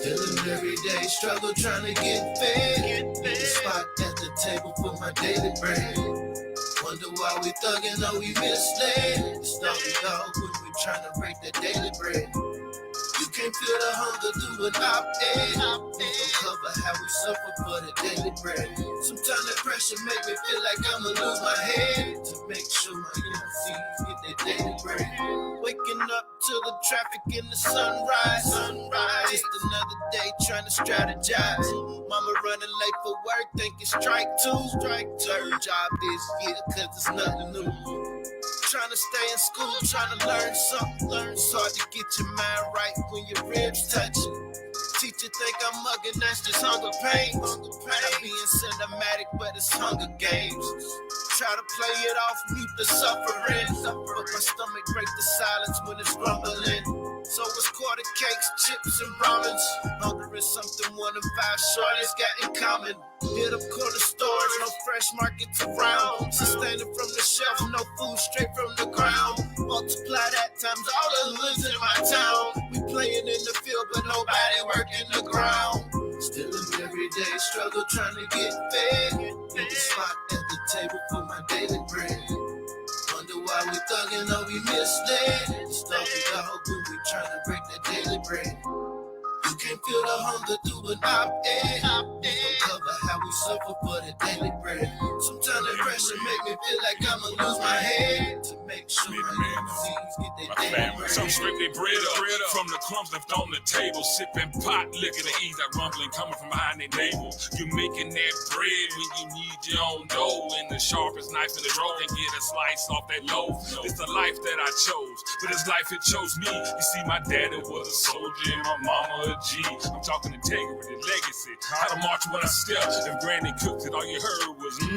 Still an everyday struggle trying to get fed. Need a spot at the table for my daily bread. Wonder why we thuggin', or we misled. It's dog when we trying to break that daily bread. You can't feel the hunger through an op-ed. Don't cover how we suffer for the daily bread. Sometimes that pressure make me feel like I'ma lose my head. To make sure my MCs get their daily bread. Waking up to the traffic in the sunrise. Just another day trying to strategize. Mama running late for work, think it's strike two. Third job this year, cause it's nothing new. Trying to stay in school, trying to learn something. It's hard to get your mind right when your ribs touch. Teacher think I'm mugging, that's just hunger pains. I'm being cinematic, but it's Hunger Games. Try to play it off, mute the suffering. But my stomach break the silence when it's rumbling. So it's quarter cakes, chips, and ramens. Hunger is something one of five shorties got in common. Hit up corner stores, no fresh markets around. Sustaining from the shelf, no food straight from the ground. Multiply that times all the hoods in my town. We playing in the field, but nobody working the ground. Still an everyday struggle trying to get fed. Need a spot at the table for my daily bread. Wonder why we thuggin', or we misled. It's dog when we trying to break that daily bread. You can't feel the hunger through an op-ed. Don't cover how we suffer for the daily bread. Sometimes the pressure make me feel like I'ma lose my head. To make sure my MCs get their daily bread. Some scrape their bread up from the crumbs left on the table. Sipping pot liquor to ease that rumbling coming from behind their navel. You making that bread when you need your own dough. And the sharpest knife in the drawer can get a slice off that loaf. It's the life that I chose, but it's life it chose me. You see, my daddy was a soldier and my mama a G. I'm talking integrity, legacy, how to march when I step. If granny cooked it, all you heard was to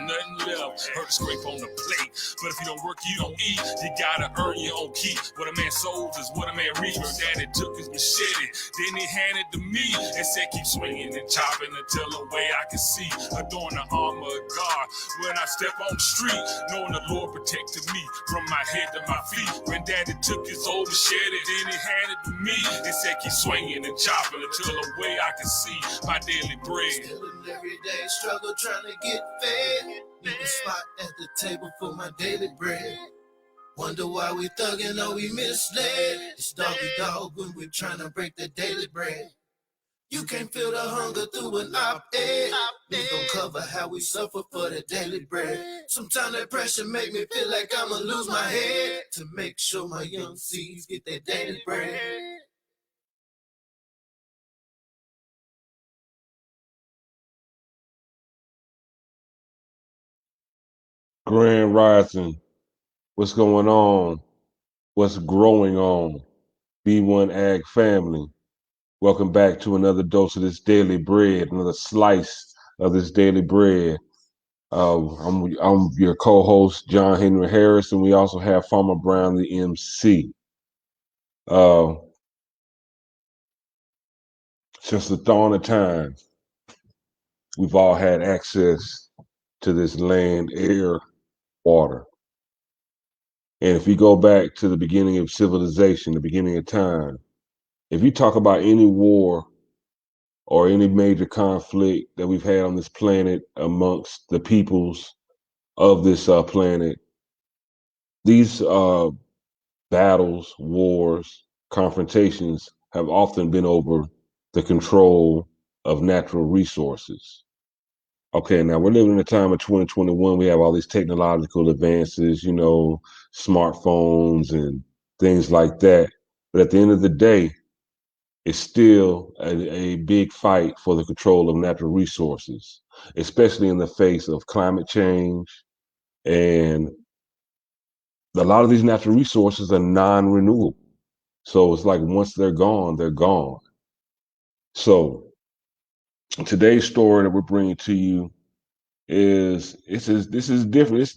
nothing left. Heard a scrape on the plate, but if you don't work, you don't eat. You gotta earn your own keep. What a man sows is what a man reaps. Daddy took his machete, then he handed to me and said, keep swinging and chopping until the way I can see. Adorn the armor of God when I step on the street, knowing the Lord protected me from my head to my feet. When Daddy took his old machete, then he handed to me and said, keep swinging and chopping until the way I can see my daily bread. Still an everyday struggle trying to get fed. Need a spot at the table for my daily bread. Wonder why we thuggin', or we misled. It's dog when we trying to break the daily bread. You can't feel the hunger through an op-ed. Don't cover how we suffer for the daily bread. Sometimes that pressure make me feel like I'ma lose my head. To make sure my young C's get their daily bread. Grand Rising, what's going on? What's growing on? B1AG family, welcome back to another dose of this daily bread, another slice of this daily bread. I'm your co-host, John Henry Harris, and we also have Farmer Brown, the MC. Since the dawn of time, we've all had access to this land, air, water. And if you go back to the beginning of civilization, the beginning of time, if you talk about any war or any major conflict that we've had on this planet amongst the peoples of this planet, these battles, wars, confrontations have often been over the control of natural resources. Okay, now we're living in a time of 2021. We have all these technological advances, smartphones and things like that. But at the end of the day, it's still a big fight for the control of natural resources, especially in the face of climate change. And a lot of these natural resources are non-renewable. So it's like once they're gone, they're gone. So today's story that we're bringing to you this is different.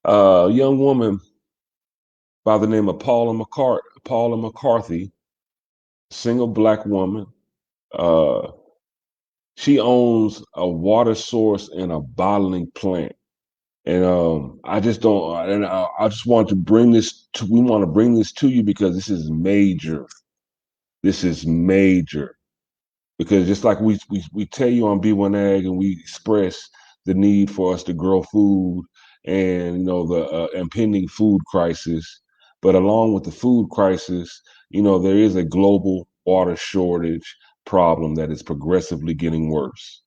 A young woman by the name of Paula McCarthy, single Black woman. She owns a water source and a bottling plant. And I just want to bring this to you because this is major. This is major because just like we tell you on B1AG and we express the need for us to grow food and the impending food crisis, but along with the food crisis, there is a global water shortage problem that is progressively getting worse.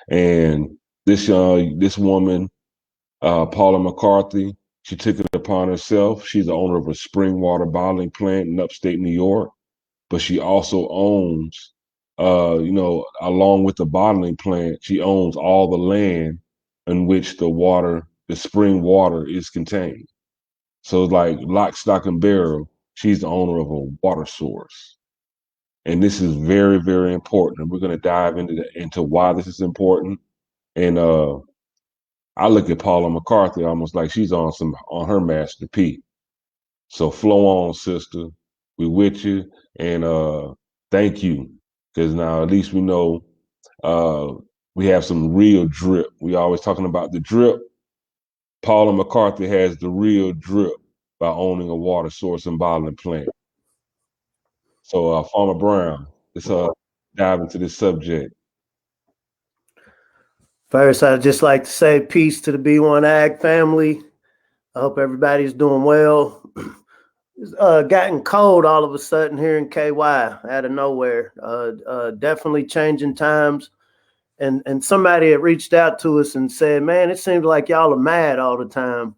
And this woman, Paula McCarthy, she took it upon herself. She's the owner of a spring water bottling plant in upstate New York, but she also owns, along with the bottling plant, she owns all the land in which the spring water is contained. So like lock, stock, and barrel, she's the owner of a water source. And this is very, very important. And we're going to dive into why this is important. And I look at Paula McCarthy almost like she's on her Master P. So flow on, sister. We with you, and thank you, because now at least we know uh, we have some real drip. We always talking about the drip. Paula McCarthy has the real drip by owning a water source and bottling plant. So, Farmer Brown, let's dive into this subject. First, I'd just like to say peace to the B1AG family. I hope everybody's doing well. It's gotten cold all of a sudden here in KY out of nowhere. Definitely changing times. And somebody had reached out to us and said, man, it seems like y'all are mad all the time.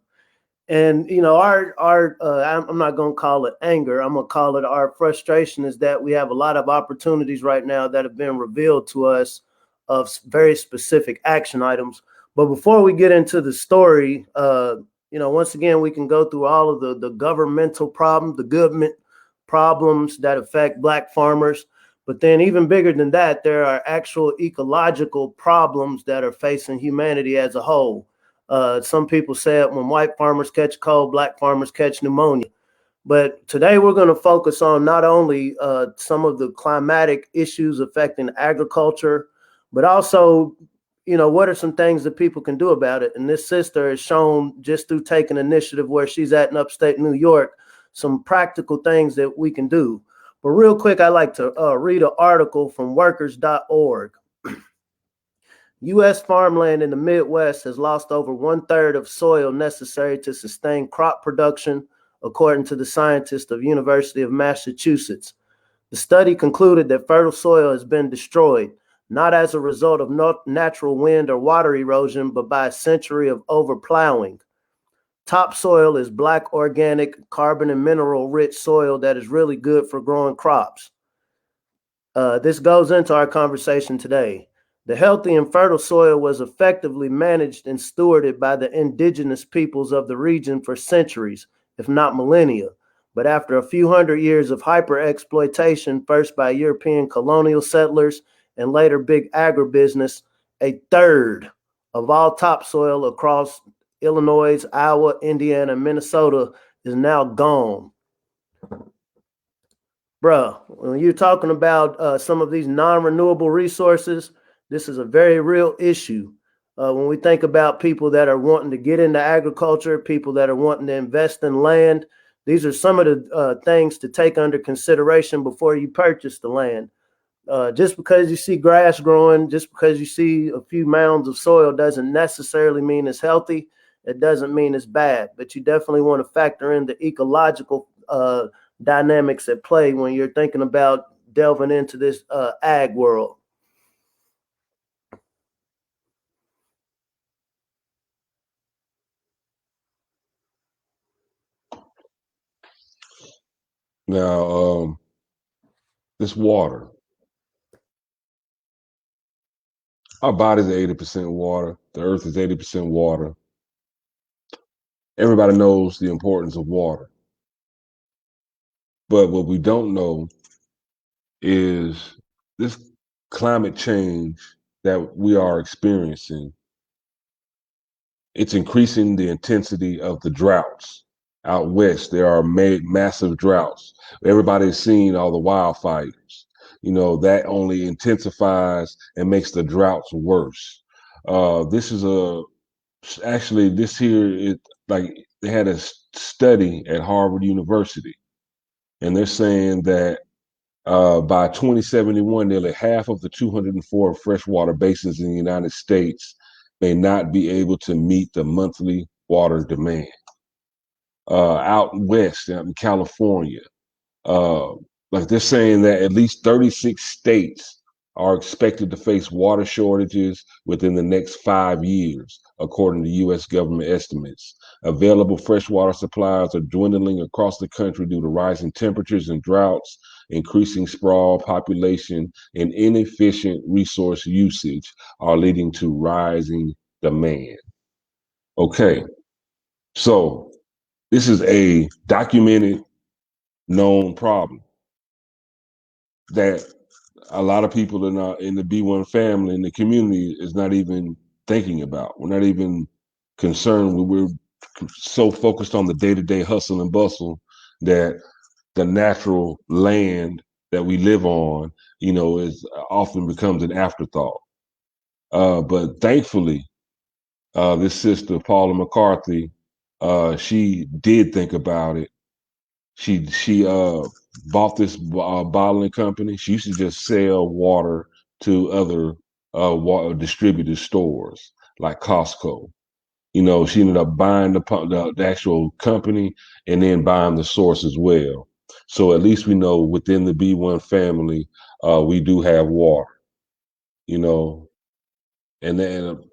And, I'm not going to call it anger. I'm going to call it our frustration is that we have a lot of opportunities right now that have been revealed to us of very specific action items. But before we get into the story, once again, we can go through all of the governmental problems, the government problems that affect Black farmers. But then even bigger than that, there are actual ecological problems that are facing humanity as a whole. Some people say when white farmers catch cold, Black farmers catch pneumonia. But today we're going to focus on not only some of the climatic issues affecting agriculture, but also, what are some things that people can do about it? And this sister has shown just through taking initiative where she's at in upstate New York, some practical things that we can do. But real quick, I'd like to read an article from workers.org. U.S. farmland in the Midwest has lost over 1/3 of soil necessary to sustain crop production, according to the scientists of University of Massachusetts. The study concluded that fertile soil has been destroyed, not as a result of natural wind or water erosion, but by a century of overplowing. Topsoil is Black, organic, carbon and mineral-rich soil that is really good for growing crops. This goes into our conversation today. The healthy and fertile soil was effectively managed and stewarded by the indigenous peoples of the region for centuries, if not millennia. But after a few hundred years of hyper-exploitation, first by European colonial settlers and later big agribusiness, 1/3 of all topsoil across Illinois, Iowa, Indiana, and Minnesota is now gone. Bruh, when you're talking about some of these non-renewable resources, this is a very real issue. When we think about people that are wanting to get into agriculture, people that are wanting to invest in land, these are some of the things to take under consideration before you purchase the land. Just because you see grass growing, just because you see a few mounds of soil doesn't necessarily mean it's healthy. It doesn't mean it's bad, but you definitely want to factor in the ecological dynamics at play when you're thinking about delving into this ag world. Now, this water, our body's 80% water. The earth is 80% water. Everybody knows the importance of water. But what we don't know is this climate change that we are experiencing. It's increasing the intensity of the droughts. Out west, there are massive droughts. Everybody's seen all the wildfires. That only intensifies and makes the droughts worse. This is actually this here, like they had a study at Harvard University and they're saying that by 2071, nearly half of the 204 freshwater basins in the United States may not be able to meet the monthly water demand. Out west, out in California, uh, like they're saying that at least 36 states are expected to face water shortages within the next 5 years, according to U.S. government estimates. Available freshwater supplies are dwindling across the country due to rising temperatures and droughts, increasing sprawl population, and inefficient resource usage are leading to rising demand. Okay, so this is a documented, known problem that a lot of people in the B1 family in the community is not even thinking about. We're not even concerned. We're so focused on the day-to-day hustle and bustle that the natural land that we live on, is often becomes an afterthought. But thankfully, this sister Paula McCarthy, she did think about it. She bought this bottling company. She used to just sell water to other water distributor stores like Costco. She ended up buying the actual company and then buying the source as well. So at least we know within the B1 family, we do have water. You know, and then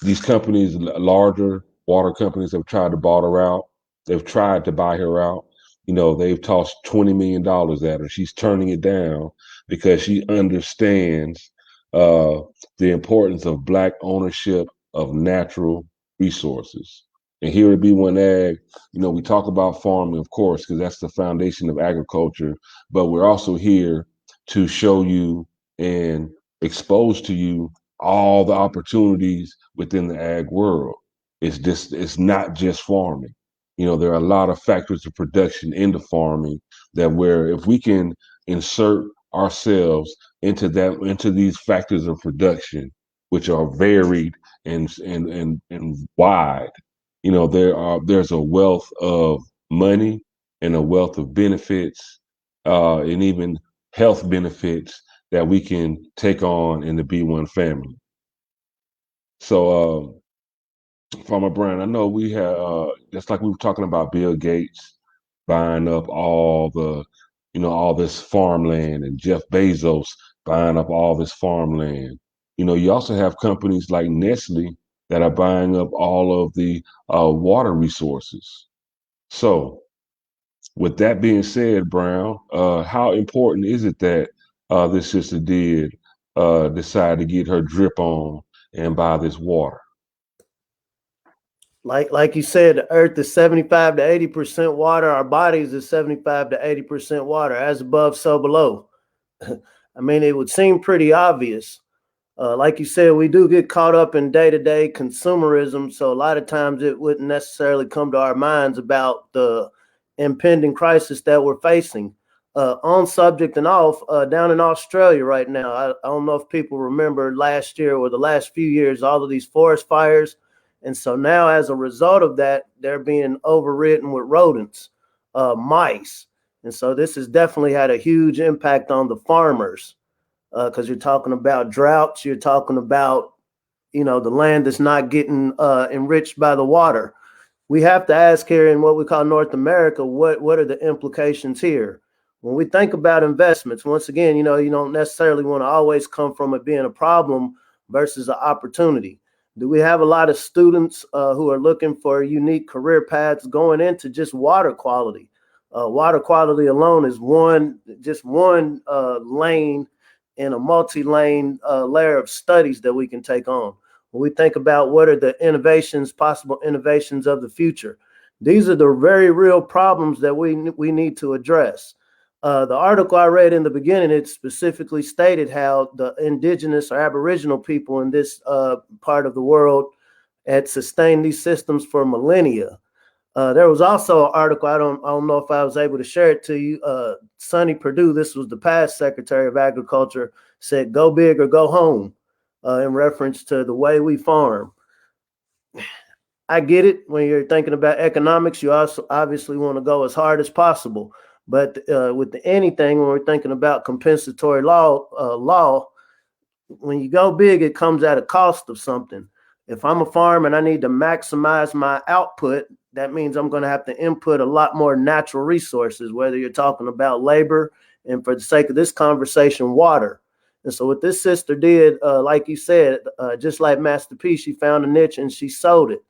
these companies, larger water companies, have tried to bought her out. They've tried to buy her out. They've tossed $20 million at her. She's turning it down because she understands uh, the importance of Black ownership of natural resources. And here at B1AG, we talk about farming, of course, because that's the foundation of agriculture. But we're also here to show you and expose to you all the opportunities within the ag world. It's not just farming. There are a lot of factors of production into farming that where if we can insert ourselves into these factors of production, which are varied and wide, there's a wealth of money and a wealth of benefits, and even health benefits that we can take on in the B1 family. So, Farmer Brand, I know we had just like we were talking about Bill Gates buying up all this farmland, and Jeff Bezos buying up all this farmland. You also have companies like Nestle that are buying up all of the water resources. So, with that being said, Brown, how important is it that this sister did decide to get her drip on and buy this water? Like you said, the earth is 75 to 80% water. Our bodies is 75 to 80% water. As above, so below. I mean, it would seem pretty obvious. Like you said, we do get caught up in day-to-day consumerism. So a lot of times it wouldn't necessarily come to our minds about the impending crisis that we're facing. On subject and off, down in Australia right now, I don't know if people remember last year or the last few years, all of these forest fires. And so now, as a result of that, they're being overridden with rodents, mice. And so this has definitely had a huge impact on the farmers, because you're talking about droughts. You're talking about, the land that's not getting enriched by the water. We have to ask here in what we call North America, what are the implications here? When we think about investments, once again, you don't necessarily want to always come from it being a problem versus an opportunity. Do we have a lot of students who are looking for unique career paths going into just water quality? Water quality alone is just one lane in a multi-lane layer of studies that we can take on. When we think about what are the possible innovations of the future, these are the very real problems that we need to address. The article I read in the beginning, it specifically stated how the indigenous or aboriginal people in this part of the world had sustained these systems for millennia. There was also an article, I don't know if I was able to share it to you. Sonny Perdue, this was the past Secretary of Agriculture, said, "Go big or go home," in reference to the way we farm. I get it. When you're thinking about economics, you also obviously want to go as hard as possible. But with anything, when we're thinking about compensatory law, when you go big, it comes at a cost of something. If I'm a farm and I need to maximize my output, that means I'm going to have to input a lot more natural resources, whether you're talking about labor and, for the sake of this conversation, water. And so what this sister did, like you said, just like Master P, she found a niche and she sold it.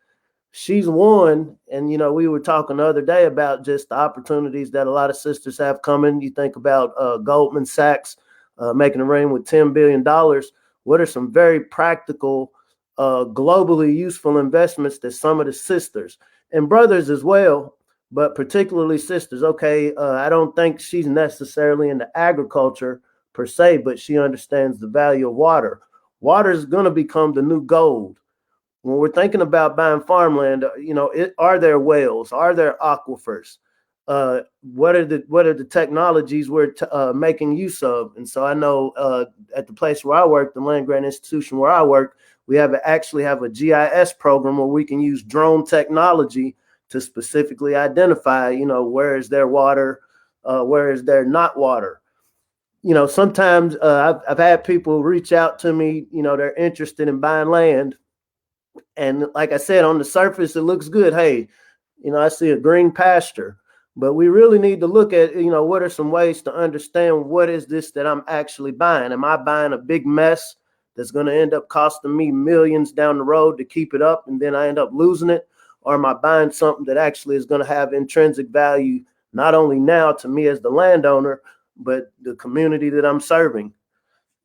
She's one. And, we were talking the other day about just the opportunities that a lot of sisters have coming. You think about Goldman Sachs making a rain with $10 billion. What are some very practical, globally useful investments that some of the sisters and brothers as well, but particularly sisters? Okay, I don't think she's necessarily into agriculture per se, but she understands the value of water. Water is going to become the new gold. When we're thinking about buying farmland, are there wells? Are there aquifers? What are the technologies we're making use of? And so I know at the place where I work, the land grant institution where I work, we actually have a GIS program where we can use drone technology to specifically identify, where is there water, where is there not water. Sometimes I've had people reach out to me, they're interested in buying land. And like I said, on the surface, it looks good. Hey, I see a green pasture, but we really need to look at, what are some ways to understand what is this that I'm actually buying? Am I buying a big mess that's going to end up costing me millions down the road to keep it up, and then I end up losing it? Or am I buying something that actually is going to have intrinsic value, not only now to me as the landowner, but the community that I'm serving?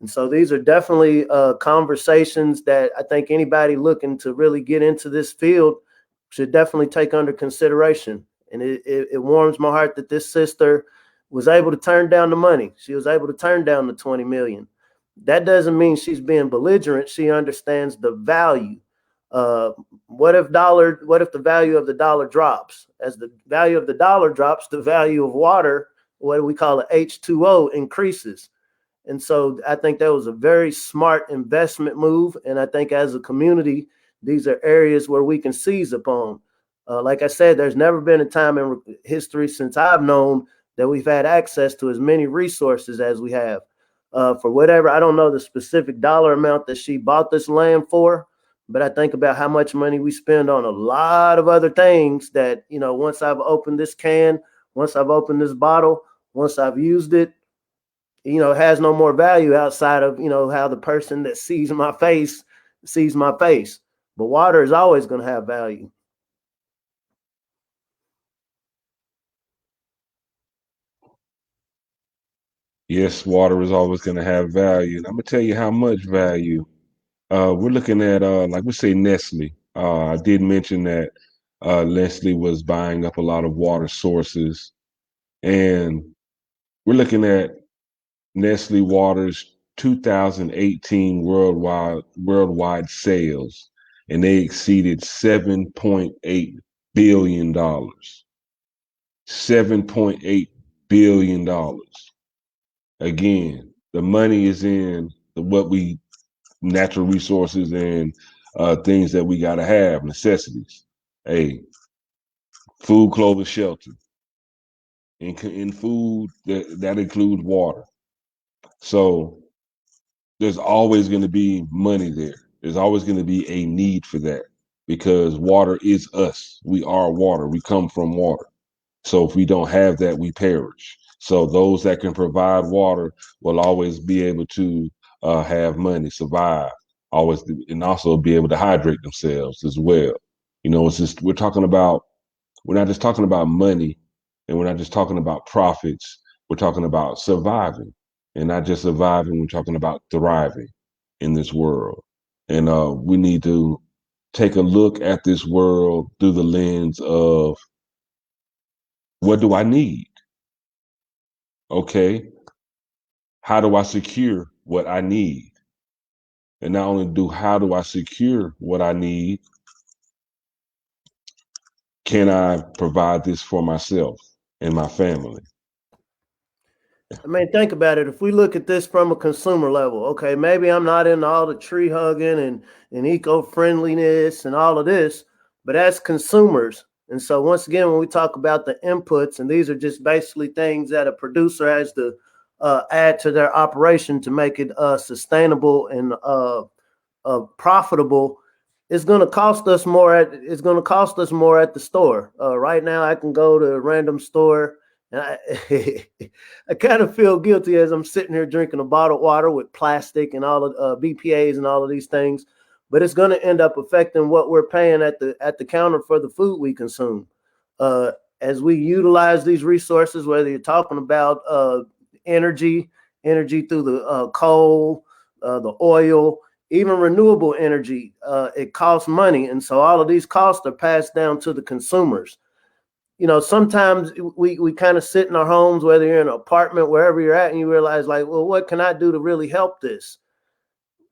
And so these are definitely conversations that I think anybody looking to really get into this field should definitely take under consideration. And it warms my heart that this sister was able to turn down the money. She was able to turn down the 20 million. That doesn't mean she's being belligerent. She understands the value. What if the value of the dollar drops? As the value of the dollar drops, the value of water, what we call it H2O, increases. And so I think that was a very smart investment move. And I think as a community, these are areas where we can seize upon. Like I said, there's never been a time in history since I've known that we've had access to as many resources as we have. For whatever, I don't know the specific dollar amount that she bought this land for, but I think about how much money we spend on a lot of other things that, once I've opened this can, once I've opened this bottle, once I've used it, has no more value outside of, how the person that sees my face. But water is always going to have value. Yes, water is always going to have value. And I'm going to tell you how much value. We're looking at, like we say, Nestle. I did mention that Nestle was buying up a lot of water sources. And we're looking at Nestle Waters 2018 worldwide sales, and they exceeded $7.8 billion. $7.8 billion. Again, the money is in what we natural resources and things that we gotta have, necessities. Hey, food, clothing, shelter. In food, that includes water. So there's always going to be money there. There's always going to be a need for that because water is us. We are water. We come from water. So if we don't have that, we perish. So those that can provide water will always be able to have money, survive, always, and also be able to hydrate themselves as well. It's just we're not just talking about money, and we're not just talking about profits. We're talking about surviving, and not just surviving. We're talking about thriving in this world. And we need to take a look at this world through the lens of what do I need? Okay. How do I secure what I need? And not only how do I secure what I need, can I provide this for myself and my family? I mean, think about it. If we look at this from a consumer level, okay, maybe I'm not into all the tree hugging and eco-friendliness and all of this, but as consumers, And so once again, when we talk about the inputs, and these are just basically things that a producer has to add to their operation to make it sustainable and profitable, it's going to cost us more at the store. Right now, I can go to a random store, and I kind of feel guilty as I'm sitting here drinking a bottled water with plastic and all of BPA's and all of these things, but it's going to end up affecting what we're paying at the counter for the food we consume. Uh, as we utilize these resources, whether you're talking about energy, energy through the coal, the oil, even renewable energy, it costs money. And so all of these costs are passed down to the consumers. Sometimes we kind of sit in our homes, whether you're in an apartment, wherever you're at, and you realize, like, well, what can I do to really help this?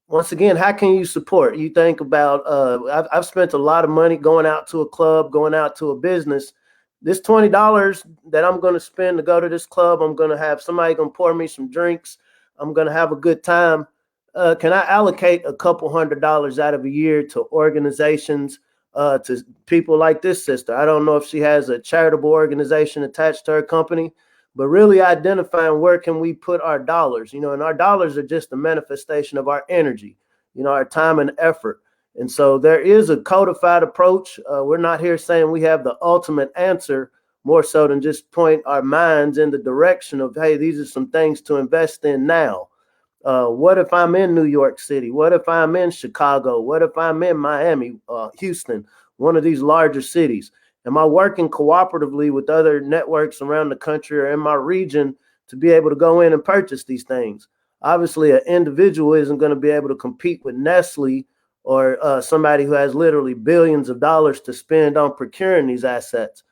Once again, how can you support? You think about, I've spent a lot of money going out to a club, going out to a business. This $20 that I'm going to spend to go to this club, I'm going to have somebody going to pour me some drinks. I'm going to have a good time. Can I allocate a couple $100 out of a year to organizations, to people like this sister? I don't know if she has a charitable organization attached to her company, but really identifying where can we put our dollars, and our dollars are just a manifestation of our energy, our time and effort. And so there is a codified approach. We're not here saying we have the ultimate answer, more so than just point our minds in the direction of, hey, these are some things to invest in now. What if I'm in New York City? What if I'm in Chicago? What if I'm in Miami, Houston, one of these larger cities? Am I working cooperatively with other networks around the country or in my region to be able to go in and purchase these things? Obviously, an individual isn't going to be able to compete with Nestle or somebody who has literally billions of dollars to spend on procuring these assets.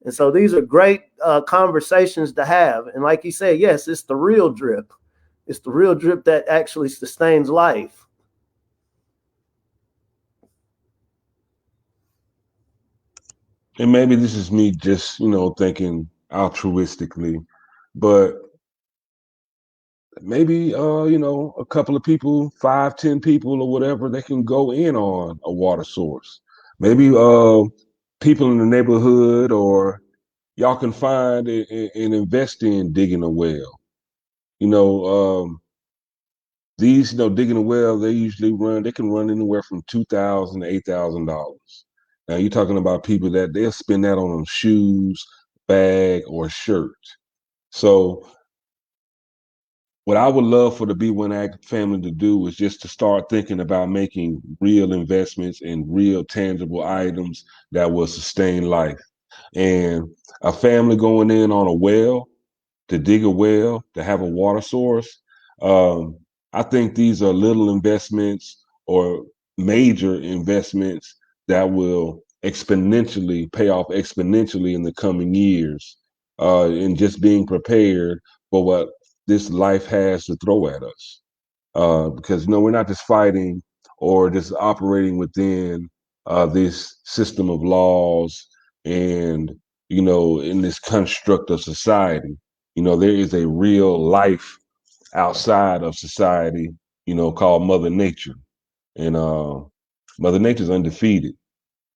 And so these are great conversations to have. And like you said, yes, it's the real drip. It's the real drip that actually sustains life. And maybe this is me just, thinking altruistically, but maybe, a couple of people, 5, 10 people or whatever, they can go in on a water source. Maybe people in the neighborhood, or y'all can find and invest in digging a well. These, digging a well, they can run anywhere from $2,000 to $8,000. Now you're talking about people that they'll spend that on shoes, bag, or shirt. So what I would love for the B1AG family to do is just to start thinking about making real investments in real tangible items that will sustain life. And a family going in on a well, to dig a well, to have a water source. I think these are little investments or major investments that will exponentially pay off exponentially in the coming years, and just being prepared for what this life has to throw at us. Because we're not just fighting or just operating within this system of laws and in this construct of society. There is a real life outside of society, called Mother Nature. And Mother Nature is undefeated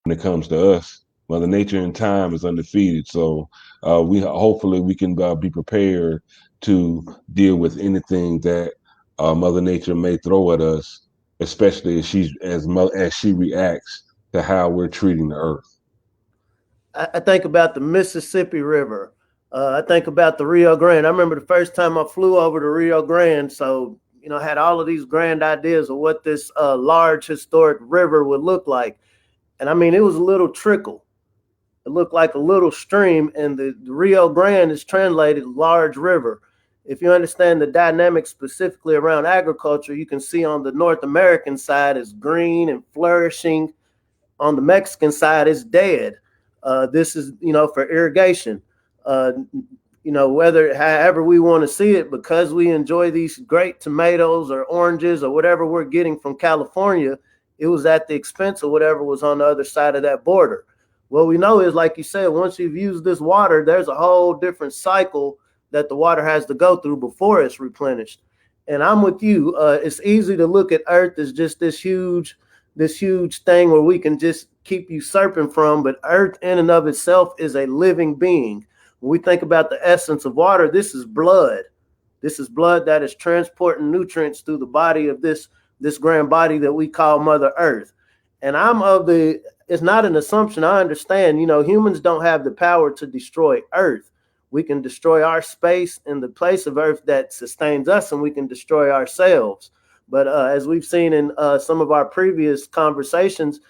when it comes to us. Mother Nature in time is undefeated. So we hopefully we can be prepared to deal with anything that Mother Nature may throw at us, especially as she reacts to how we're treating the earth. I think about the Mississippi River. I think about the Rio Grande. I remember the first time I flew over the Rio Grande. So, I had all of these grand ideas of what this large historic river would look like. And I mean, it was a little trickle. It looked like a little stream, and the Rio Grande is translated large river. If you understand the dynamics specifically around agriculture, you can see on the North American side is green and flourishing. On the Mexican side, it's dead. This is, for irrigation. Whether however we want to see it, because we enjoy these great tomatoes or oranges or whatever we're getting from California, it was at the expense of whatever was on the other side of that border. What we know is, like you said, once you've used this water, there's a whole different cycle that the water has to go through before it's replenished. And I'm with you. It's easy to look at Earth as just this huge this huge thing where we can just keep usurping from, but earth in and of itself is a living being. When we think about the essence of water, this is blood. This is blood that is transporting nutrients through the body of this grand body that we call Mother Earth. And it's not an assumption. I understand, humans don't have the power to destroy Earth. We can destroy our space in the place of Earth that sustains us, and we can destroy ourselves. But as we've seen in some of our previous conversations,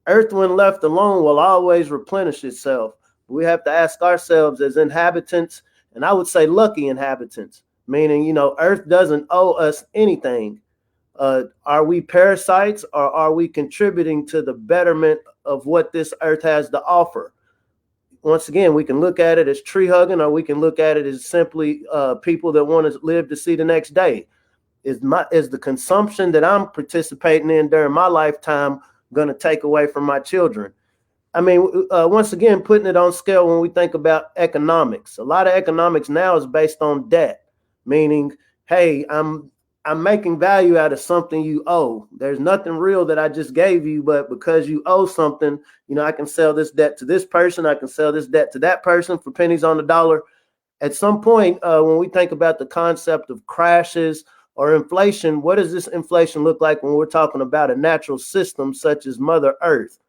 Earth, when left alone, will always replenish itself. We have to ask ourselves as inhabitants, and I would say lucky inhabitants, meaning, Earth doesn't owe us anything. Are we parasites, or are we contributing to the betterment of what this Earth has to offer? Once again, we can look at it as tree hugging, or we can look at it as simply people that want to live to see the next day. Is the consumption that I'm participating in during my lifetime going to take away from my children? I mean, once again, putting it on scale, when we think about economics, a lot of economics now is based on debt, meaning, hey, I'm making value out of something you owe. There's nothing real that I just gave you, but because you owe something, I can sell this debt to this person. I can sell this debt to that person for pennies on the dollar. At some point, when we think about the concept of crashes or inflation, what does this inflation look like when we're talking about a natural system such as Mother Earth?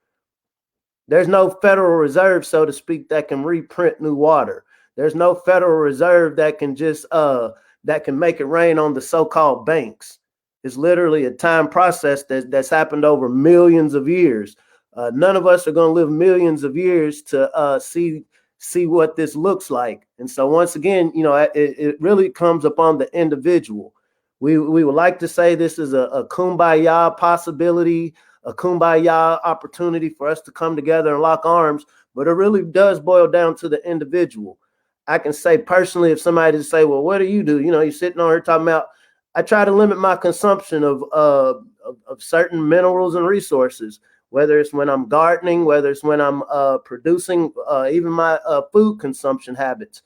There's no Federal Reserve, so to speak, that can reprint new water. There's no Federal Reserve that can just that can make it rain on the so-called banks. It's literally a time process that's happened over millions of years. None of us are going to live millions of years to see what this looks like. And so once again, it really comes upon the individual. We would like to say this is a kumbaya possibility, a kumbaya opportunity for us to come together and lock arms, but it really does boil down to the individual. I can say personally, if somebody to say, well, what do? You're sitting on here talking about, I try to limit my consumption of certain minerals and resources, whether it's when I'm gardening, whether it's when I'm producing, even my food consumption habits.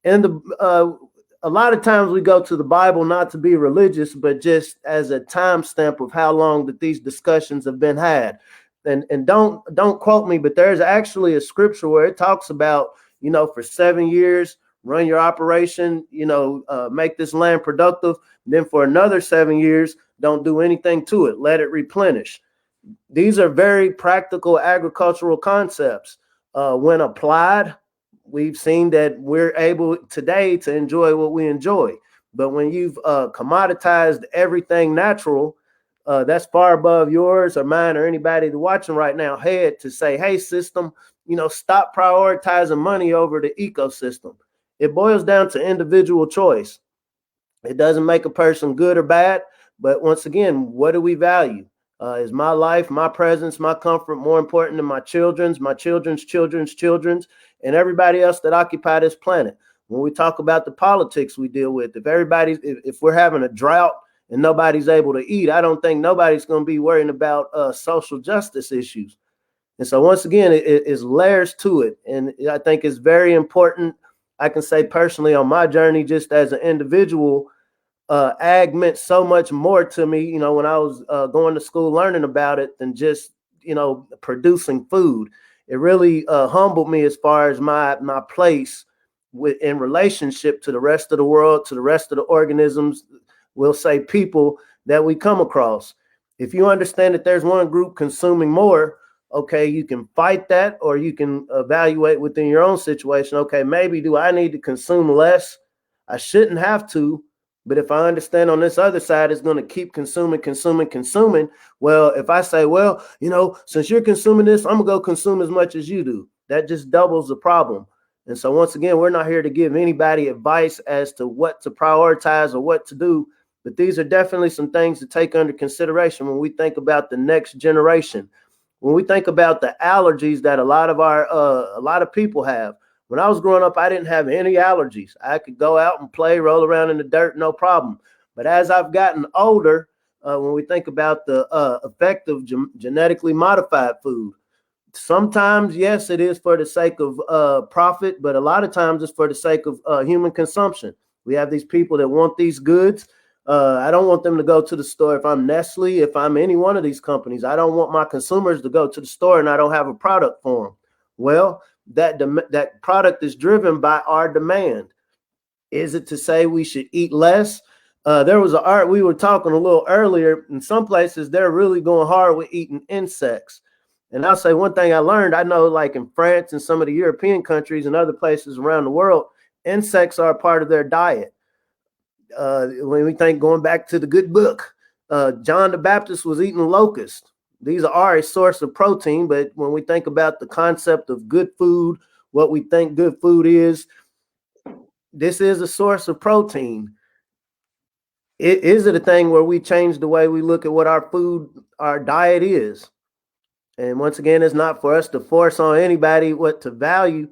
And a lot of times we go to the Bible not to be religious, but just as a timestamp of how long that these discussions have been had. And don't quote me, but there's actually a scripture where it talks about, for 7 years, run your operation, make this land productive. And then for another 7 years, don't do anything to it. Let it replenish. These are very practical agricultural concepts. When applied, we've seen that we're able today to enjoy what we enjoy. But when you've commoditized everything natural, that's far above yours or mine or anybody watching right now head to say, hey, system, stop prioritizing money over the ecosystem. It boils down to individual choice. It doesn't make a person good or bad. But once again, what do we value? Is my life, my presence, my comfort more important than my children's children's, and everybody else that occupy this planet? When we talk about the politics we deal with, if we're having a drought and nobody's able to eat, I don't think nobody's going to be worrying about social justice issues. And so once again, it's layers to it. And I think it's very important. I can say personally on my journey, just as an individual, ag meant so much more to me, when I was going to school learning about it than just, producing food. It really humbled me as far as my place in relationship to the rest of the world, to the rest of the organisms, we'll say people that we come across. If you understand that there's one group consuming more, okay, you can fight that, or you can evaluate within your own situation. Okay, maybe do I need to consume less? I shouldn't have to. But if I understand on this other side, it's going to keep consuming. Well, if I say, well, since you're consuming this, I'm going to go consume as much as you do. That just doubles the problem. And so once again, we're not here to give anybody advice as to what to prioritize or what to do. But these are definitely some things to take under consideration when we think about the next generation. When we think about the allergies that a lot of people have. When I was growing up, I didn't have any allergies. I could go out and play, roll around in the dirt, no problem. But as I've gotten older, when we think about the effect of genetically modified food, sometimes, yes, it is for the sake of profit, but a lot of times it's for the sake of human consumption. We have these people that want these goods. I don't want them to go to the store. If I'm Nestle, if I'm any one of these companies, I don't want my consumers to go to the store and I don't have a product for them. Well, that product is driven by our demand. Is it to say we should eat less? There was an art we were talking a little earlier. In some places, they're really going hard with eating insects. And I'll say one thing I learned. I know, like in France and some of the European countries and other places around the world, insects are a part of their diet. When we think going back to the good book, John the Baptist was eating locusts. These are a source of protein, but when we think about the concept of good food, what we think good food is, this is a source of protein. Is it a thing where we change the way we look at what our food, our diet is? And once again, it's not for us to force on anybody what to value.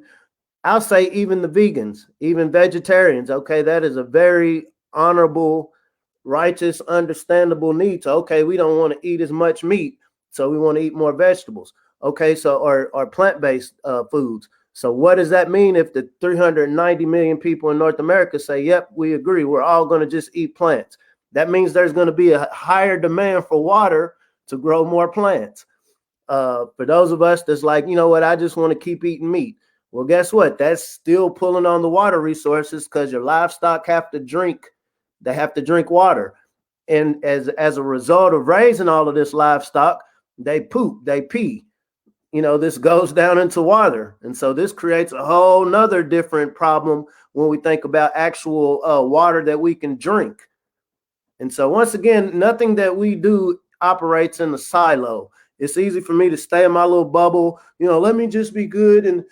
I'll say even the vegans, even vegetarians, okay, that is a very honorable, righteous, understandable need. So, okay, we don't want to eat as much meat, so we want to eat more vegetables. Okay, so or plant-based foods. So what does that mean if the 390 million people in North America say, yep, we agree, we're all going to just eat plants? That means there's going to be a higher demand for water to grow more plants. For those of us that's like, you know what, I just want to keep eating meat. Well, guess what? That's still pulling on the water resources because your livestock have to drink. They have to drink water. And as a result of raising all of this livestock, they poop, they pee. This goes down into water. And so this creates a whole nother different problem when we think about actual water that we can drink. And so once again, nothing that we do operates in a silo. It's easy for me to stay in my little bubble. Let me just be good and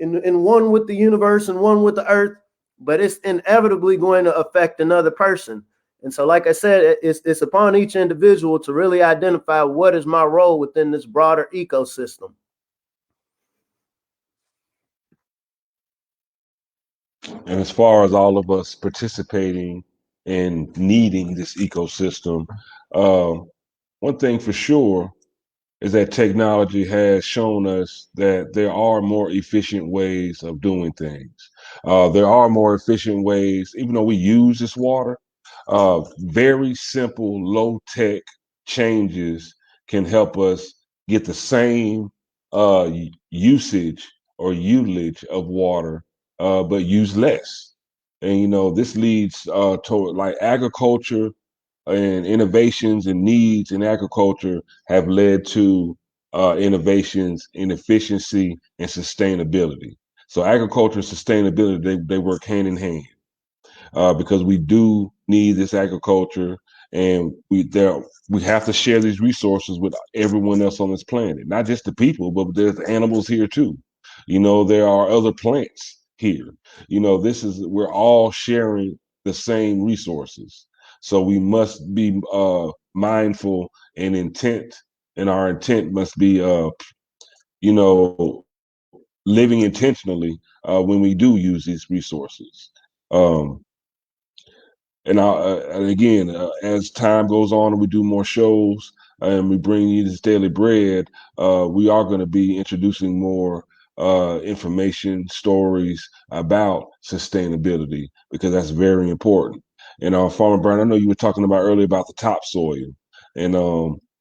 one with the universe and one with the earth. But it's inevitably going to affect another person. And so, like I said, it's upon each individual to really identify what is my role within this broader ecosystem. And as far as all of us participating and needing this ecosystem, one thing for sure is that technology has shown us that there are more efficient ways of doing things. There are more efficient ways, even though we use this water, very simple, low tech changes can help us get the same usage or utilage of water, but use less. And, this leads toward like agriculture and innovations and needs in agriculture have led to innovations in efficiency and sustainability. So agriculture and sustainability, they work hand in hand because we do need this agriculture, and we have to share these resources with everyone else on this planet, not just the people, but there's animals here too. There are other plants here. We're all sharing the same resources. So we must be mindful and intent, and our intent must be, living intentionally when we do use these resources. Um, and again, as time goes on and we do more shows and we bring you this daily bread, we are going to be introducing more information, stories about sustainability because that's very important. And Farmer Brian, I know you were talking about earlier about the topsoil and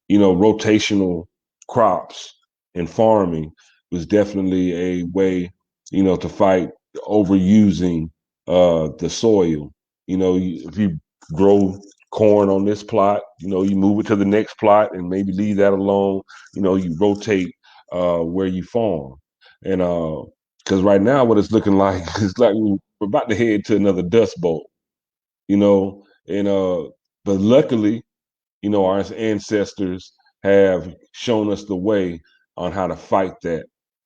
rotational crops and farming was definitely a way, to fight overusing the soil. If you grow corn on this plot, you move it to the next plot and maybe leave that alone. You rotate where you farm. And because right now what it's looking like is like we're about to head to another dust bowl, and but luckily, our ancestors have shown us the way on how to fight that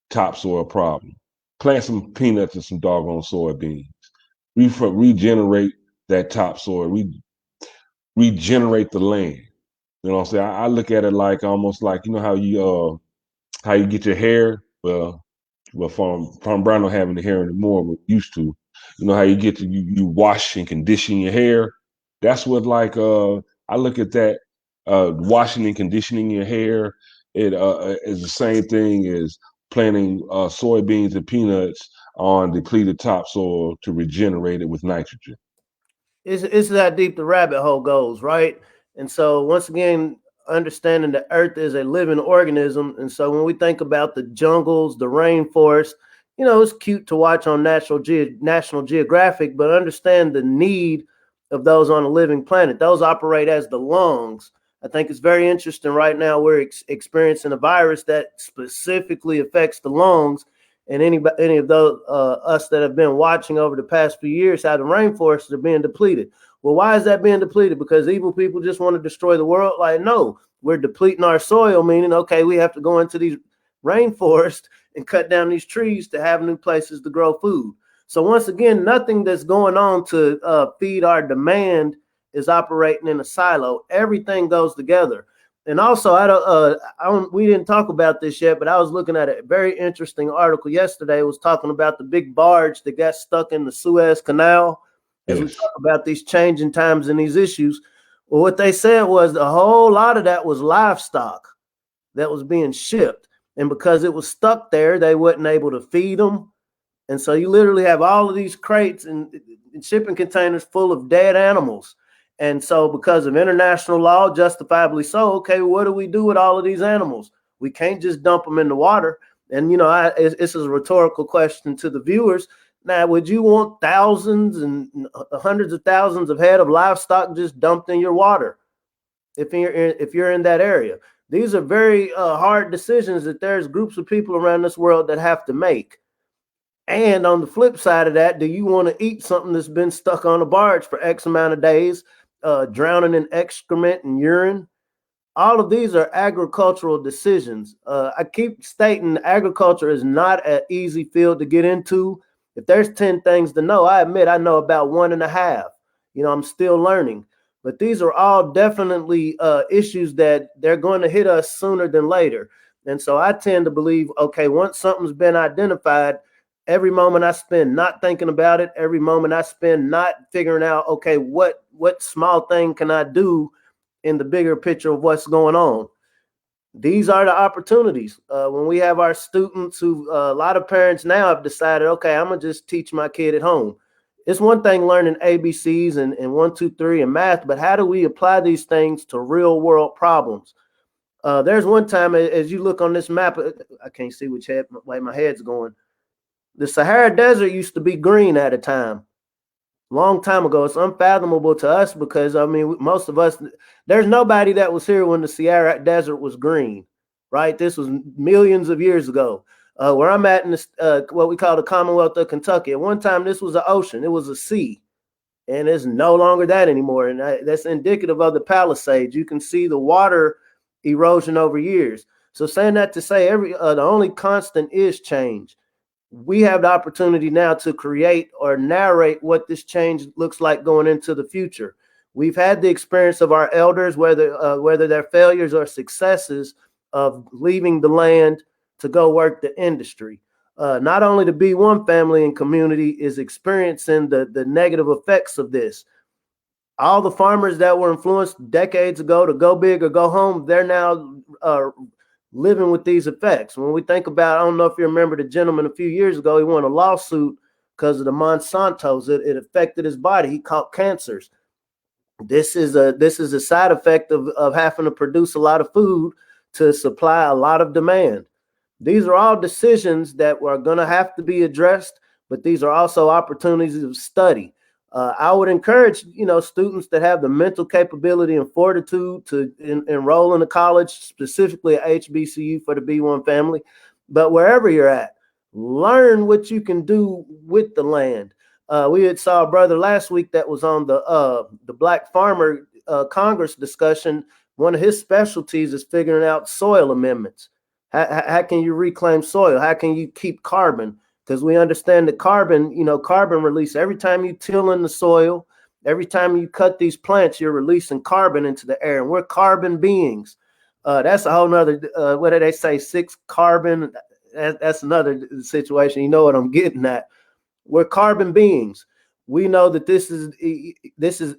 topsoil problem. Plant some peanuts and some doggone soybeans. Regenerate that topsoil, regenerate the land. What I'm saying? I look at it like almost like how you get your hair. Well, Farm Brown don't have any hair anymore, but used to. How you get you wash and condition your hair. That's what I look at that washing and conditioning your hair. It is the same thing as planting soybeans and peanuts on depleted topsoil to regenerate it with nitrogen. It's that deep the rabbit hole goes, right? And so once again, understanding the earth is a living organism. And so when we think about the jungles, the rainforest, it's cute to watch on National Geographic, but understand the need of those on a living planet. Those operate as the lungs. I think it's very interesting right now. We're experiencing a virus that specifically affects the lungs. And any of those us that have been watching over the past few years how the rainforests are being depleted. Well, why is that being depleted? Because evil people just want to destroy the world? Like, no, we're depleting our soil, meaning, okay, we have to go into these rainforests and cut down these trees to have new places to grow food. So once again, nothing that's going on to feed our demand is operating in a silo. Everything goes together. And also, we didn't talk about this yet, but I was looking at a very interesting article yesterday. It was talking about the big barge that got stuck in the Suez Canal. As we talk about these changing times and these issues, well, what they said was a whole lot of that was livestock that was being shipped. And because it was stuck there, they wasn't able to feed them. And so you literally have all of these crates and shipping containers full of dead animals. And so because of international law, justifiably so, okay, what do we do with all of these animals? We can't just dump them in the water. And, this is a rhetorical question to the viewers. Now, would you want thousands and hundreds of thousands of head of livestock just dumped in your water if you're in that area? These are very hard decisions that there's groups of people around this world that have to make. And on the flip side of that, do you want to eat something that's been stuck on a barge for X amount of days, drowning in excrement and urine? All of these are agricultural decisions. I keep stating agriculture is not an easy field to get into. If there's 10 things to know, I admit I know about 1.5. I'm still learning. But these are all definitely issues that they're going to hit us sooner than later. And so I tend to believe, okay, once something's been identified, every moment I spend not thinking about it, every moment I spend not figuring out, okay, what small thing can I do in the bigger picture of what's going on? These are the opportunities. When we have our students who a lot of parents now have decided, okay, I'm going to just teach my kid at home. It's one thing learning ABCs and 1, 2, 3 and math, but how do we apply these things to real world problems? There's one time, as you look on this map, I can't see which way my head's going. The Sahara Desert used to be green at a time. Long time ago. It's unfathomable to us because, most of us, there's nobody that was here when the Sahara Desert was green, right? This was millions of years ago. Where I'm at in this, what we call the Commonwealth of Kentucky. At one time, this was an ocean. It was a sea. And it's no longer that anymore. And that's indicative of the Palisades. You can see the water erosion over years. So saying that to say the only constant is change. We have the opportunity now to create or narrate what this change looks like going into the future. We've had the experience of our elders, whether they're failures or successes of leaving the land to go work the industry. Not only the B1 family and community is experiencing the negative effects of this. All the farmers that were influenced decades ago to go big or go home, they're now living with these effects. When we think about, I don't know if you remember the gentleman a few years ago, he won a lawsuit because of the Monsantos. It affected his body. He caught cancers. This is a side effect of having to produce a lot of food to supply a lot of demand. These are all decisions that are going to have to be addressed, but these are also opportunities of study. I would encourage, students that have the mental capability and fortitude to enroll in a college, specifically at HBCU for the B1 family. But wherever you're at, learn what you can do with the land. We had saw a brother last week that was on the Black Farmer Congress discussion. One of his specialties is figuring out soil amendments. How can you reclaim soil? How can you keep carbon? Because we understand that carbon release, every time you till in the soil, every time you cut these plants, you're releasing carbon into the air. And we're carbon beings. That's a whole nother, what do they say, 6 carbon? That's another situation. You know what I'm getting at. We're carbon beings. We know that this is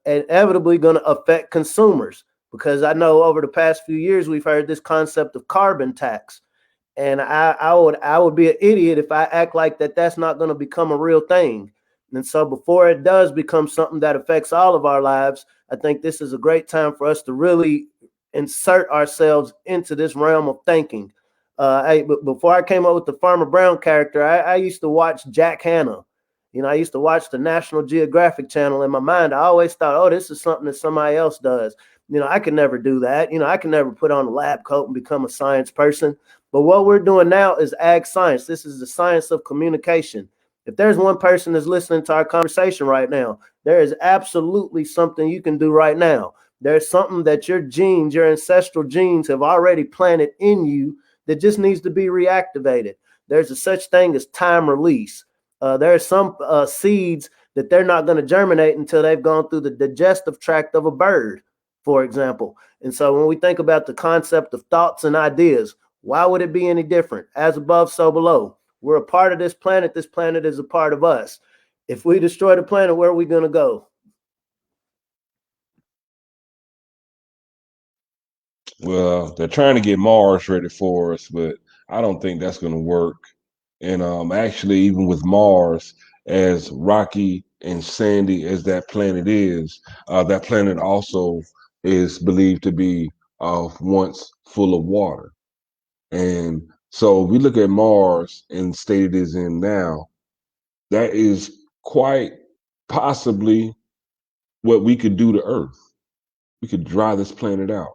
inevitably going to affect consumers, because I know over the past few years, we've heard this concept of carbon tax. And I would be an idiot if I act like that's not going to become a real thing. And so before it does become something that affects all of our lives, I think this is a great time for us to really insert ourselves into this realm of thinking. But before I came up with the Farmer Brown character, I used to watch Jack Hanna. I used to watch the National Geographic Channel. In my mind, I always thought, oh, this is something that somebody else does. I could never do that. I could never put on a lab coat and become a science person. But what we're doing now is ag science. This is the science of communication. If there's one person that's listening to our conversation right now, there is absolutely something you can do right now. There's something that your genes, your ancestral genes have already planted in you that just needs to be reactivated. There's a such thing as time release. There are some seeds that they're not going to germinate until they've gone through the digestive tract of a bird, for example. And so when we think about the concept of thoughts and ideas, why would it be any different? As above, so below. We're a part of this planet. This planet is a part of us. If we destroy the planet, where are we going to go? Well, they're trying to get Mars ready for us, but I don't think that's going to work. And actually, even with Mars, as rocky and sandy as that planet is, that planet also is believed to be once full of water. And so we look at Mars and the state it is in now, that is quite possibly what we could do to Earth. We could dry this planet out.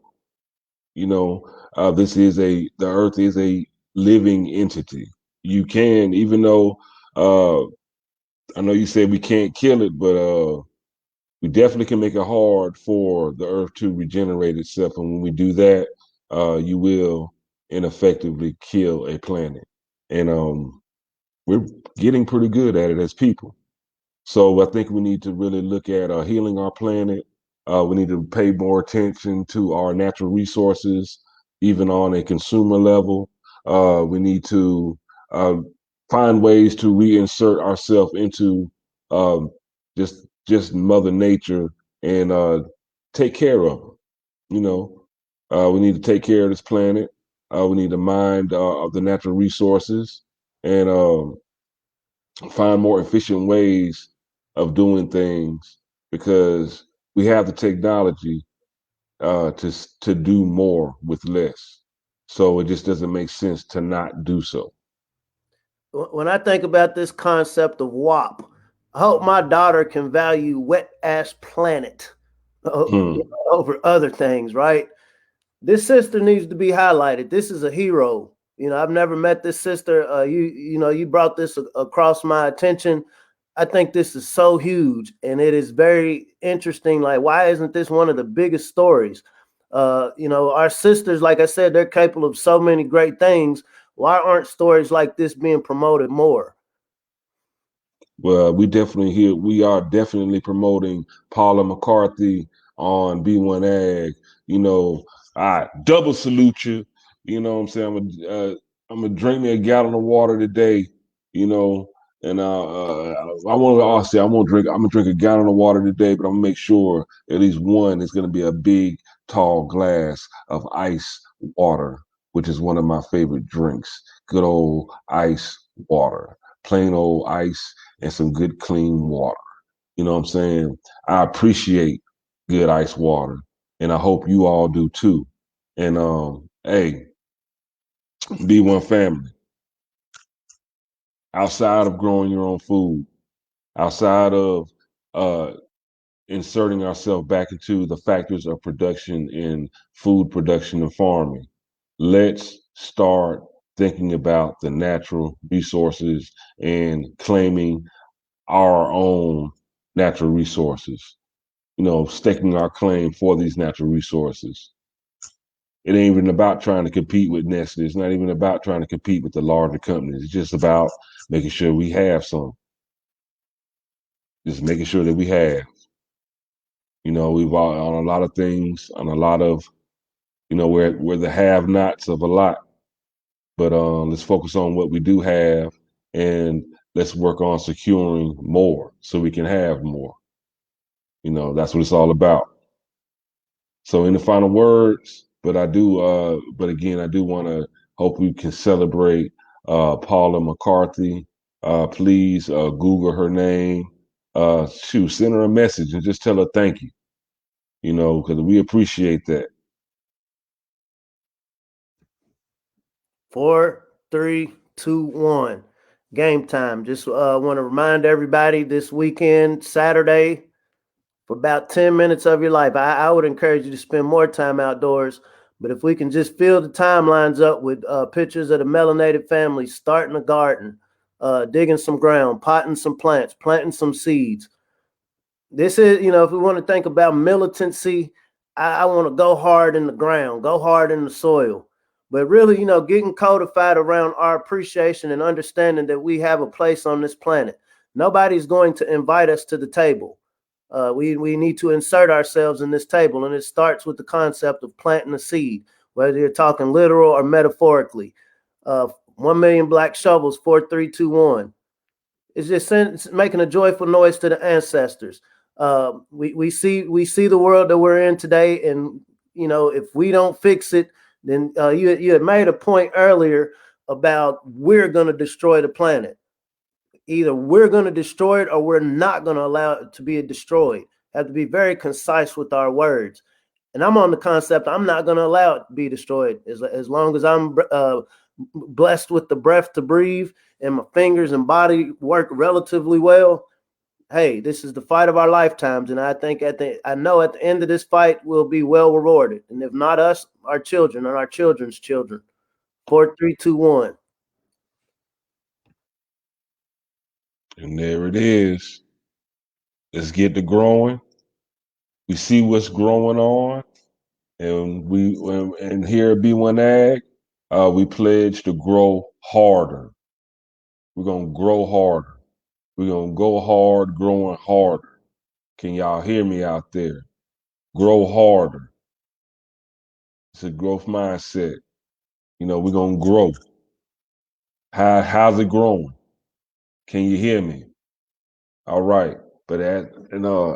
You know, the Earth is a living entity. You can, even though uh, I know you said we can't kill it, but we definitely can make it hard for the Earth to regenerate itself. And when we do that, you will ineffectively kill a planet. And we're getting pretty good at it as people. So I think we need to really look at healing our planet. We need to pay more attention to our natural resources, even on a consumer level. We need to uh, find ways to reinsert ourselves into um, just Mother Nature and take care of her. You know, we need to take care of this planet. We need to mind of the natural resources and find more efficient ways of doing things because we have the technology to do more with less. So it just doesn't make sense to not do so. When I think about this concept of WAP, I hope my daughter can value wet ass planet Hmm. over other things, right? This sister needs to be highlighted. This is a hero. I've never met this sister. You brought this across my attention. I think this is so huge, and it is very interesting. Like, why isn't this one of the biggest stories? Our sisters, like I said, they're capable of so many great things. Why aren't stories like this being promoted more? Well, we are definitely promoting Paula McCarthy on B1AG. You know, I double salute you. You know what I'm saying? I'm gonna drink me a gallon of water today, you know, and I'm gonna drink a gallon of water today, but I'm gonna make sure at least one is gonna be a big, tall glass of ice water, which is one of my favorite drinks. Good old ice water, plain old ice and some good clean water. You know what I'm saying? I appreciate good ice water, and I hope you all do too. And hey, be one family. Outside of growing your own food, outside of uh, inserting ourselves back into the factors of production in food production and farming, let's start thinking about the natural resources and claiming our own natural resources, staking our claim for these natural resources. It ain't even about trying to compete with Nestle. It's not even about trying to compete with the larger companies. It's just about making sure we have some. Just making sure that we have. We've all on a lot of things, on a lot of, we're the have-nots of a lot. But let's focus on what we do have, and let's work on securing more so we can have more. That's what it's all about. So, any final words? But again, I do want to hope we can celebrate Paula McCarthy. Please Google her name. Send her a message and just tell her thank you. Because we appreciate that. 4, 3, 2, 1. Game time. Just want to remind everybody this weekend, Saturday, for about 10 minutes of your life. I would encourage you to spend more time outdoors. But if we can just fill the timelines up with pictures of the melanated family starting a garden, digging some ground, potting some plants, planting some seeds. This is, if we want to think about militancy, I want to go hard in the ground, go hard in the soil. But really, getting codified around our appreciation and understanding that we have a place on this planet. Nobody's going to invite us to the table. We need to insert ourselves in this table, and it starts with the concept of planting a seed, whether you're talking literal or metaphorically. 1 million black shovels, 4, 3, 2, 1. It's just making a joyful noise to the ancestors. We see the world that we're in today, and if we don't fix it, then you had made a point earlier about we're going to destroy the planet. Either we're going to destroy it or we're not going to allow it to be destroyed. Have to be very concise with our words. And I'm on the concept I'm not going to allow it to be destroyed as long as I'm blessed with the breath to breathe and my fingers and body work relatively well. Hey, this is the fight of our lifetimes, and I think I know at the end of this fight we'll be well rewarded. And if not us, our children and our children's children. 4, 3, 2, 1. And there it is. Let's get to growing. We see what's growing on, and here at B1AG, we pledge to grow harder. We're gonna grow harder. We're gonna go hard, growing harder. Can y'all hear me out there? Grow harder. It's a growth mindset. We're gonna grow. How's it growing? Can you hear me? All right. But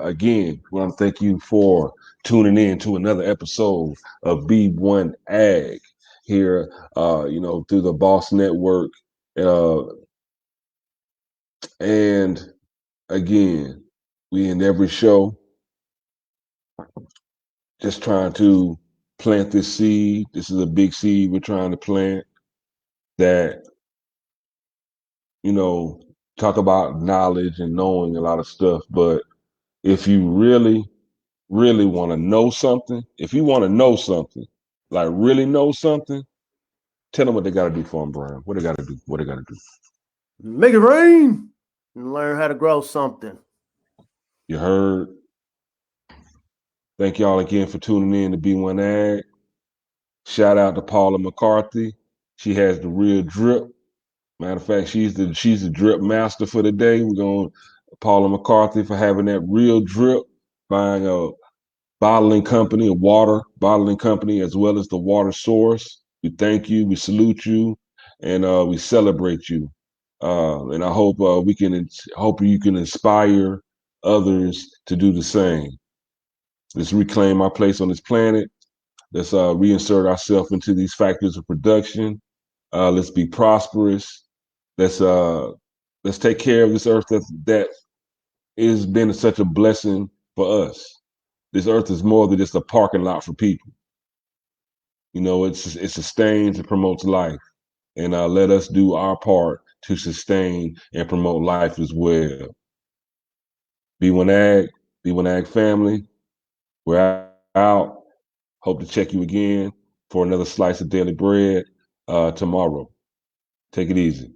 again, we want to thank you for tuning in to another episode of B1AG here, through the Boss Network. And again, we in every show just trying to plant this seed. This is a big seed we're trying to plant that, talk about knowledge and knowing a lot of stuff. But if you really want to know something, if you want to know something, like really know something, tell them what they got to do for them, Brian. What they got to do. What they got to do. Make it rain and learn how to grow something. You heard? Thank y'all again for tuning in to B1AG. Shout out to Paula McCarthy. She has the real drip. Matter of fact, she's the drip master for the day. We're going to Paula McCarthy for having that real drip, buying a bottling company, a water bottling company, as well as the water source. We thank you, we salute you, and we celebrate you. And I hope hope you can inspire others to do the same. Let's reclaim our place on this planet. Let's reinsert ourselves into these factors of production. Let's be prosperous. Let's take care of this earth that has been such a blessing for us. This earth is more than just a parking lot for people. It sustains and promotes life. And let us do our part to sustain and promote life as well. B1AG, B1AG family, we're out. Hope to check you again for another slice of daily bread tomorrow. Take it easy.